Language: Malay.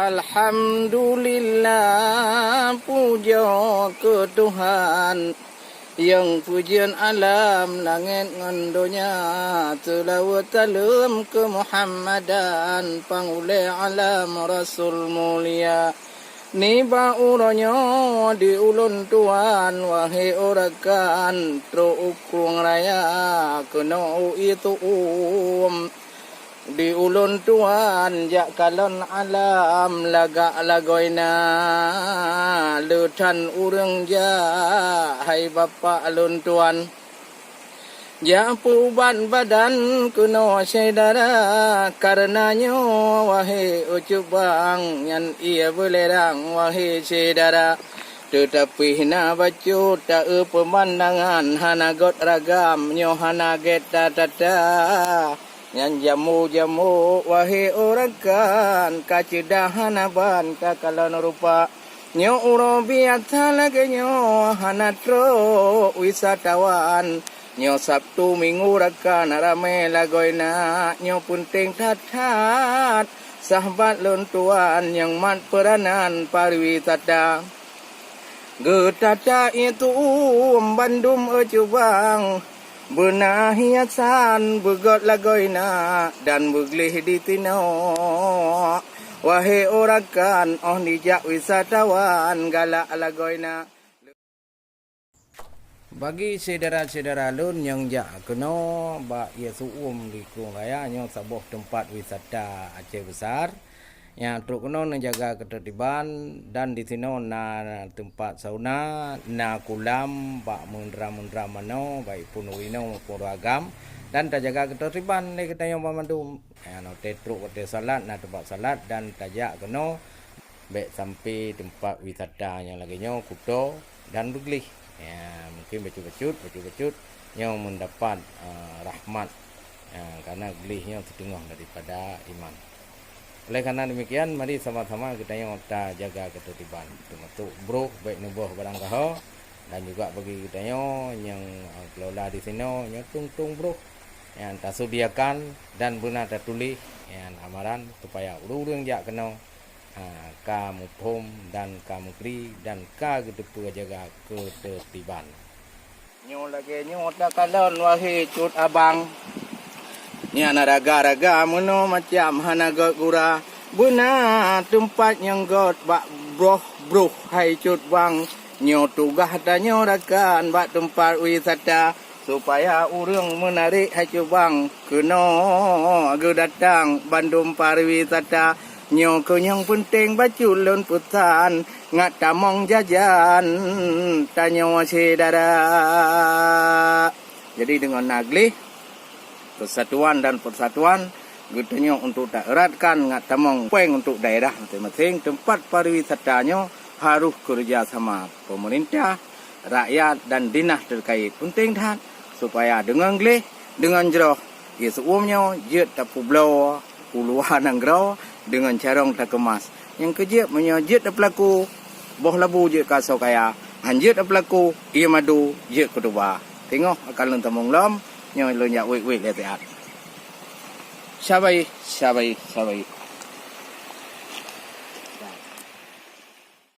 Alhamdulillah, puja ke Tuhan yang pujian alam langit ngan dunia, selawat salam ke Muhammadan pangule alam Rasul mulia. Ni ba uronyo di ulun tuan, wahai orakan tro ukung raya keno itu di ulun tuan jak kalon alam lagak lagoina lutan urang ja hai bapa ulun tuan ja puban badan kuno saudara karenanya wahai ucubang yang ia belerang wahai saudara tetapi hina bacu tak pemandangan hana got ragam nyo hana get tata yang jamu-jamu wahai orang kan kacedahan aban kakalon rupa nyo uro biasa lagi nyo hanatro wisatawan nyo Sabtu Minggu rakan rame lagoina nyo punting tat-tat sahabat lon tuan yang mat peranan pariwisata getata itu Bandung ecubang Benah hiasan begot lagoina dan beglih di tino. Wahai orakan oh nijak wisatawan galak lagoina. Bagi saudara-saudara lun yang jak kena bak ia suum di Kurung Raya nya sebuah tempat wisata Aceh besar yang truk kena menjaga ketertiban dan di sini na tempat sauna na kulam bak mundra-mundra mano baik pun wino maupun ragam dan terjaga ketertiban ni kita yang memandu no truk hotel salat na tempat salat dan tajak kena baik sampai tempat wisata yang lagi nyo kuto dan beglih ya mungkin becut yang mendapat rahmat karena gelihnya setengah daripada iman. Oleh karena demikian, mari sama-sama kita yang jaga ketertiban. Termasuk bro, baik nubuh barang kaho dan juga bagi kita yang kelola di sini, yang tung bro, yang tak sediakan dan benar tertulis yang amaran supaya urang jak kena kamu pom dan kamu kri dan ka kedepu jaga ketertiban. Nyo lagi nyo tak kalon wahai cut abang. Ni ana raga-raga mono macam hana got gura. Buna tempat yang got bak broh hai cut bang. Nyo tugah danyo rakan bak tempat wisata supaya urang menarik hai cut bang. Kena age datang Bandung pariwisata. Nyo ke yang penting baju lon putan ngat tamong jajan tanyo saudara. Jadi dengan naglih persatuan dan persatuan gutanya untuk tak eratkan ngat tamong peng untuk daerah masing-masing tempat pariwisatanya harus kerjasama pemerintah, rakyat dan dinas terkait penting dah supaya dengan gleh dengan jeroh ia seumnya jet tak publo puluhan anggrau dengan carong tak kemas yang kerja menyajit tak pelaku boh labu je kasau kaya hanjit tak pelaku ia madu je kedua tengok akan lentamong lom yang lo nyak wik-wik lihat. Sabai.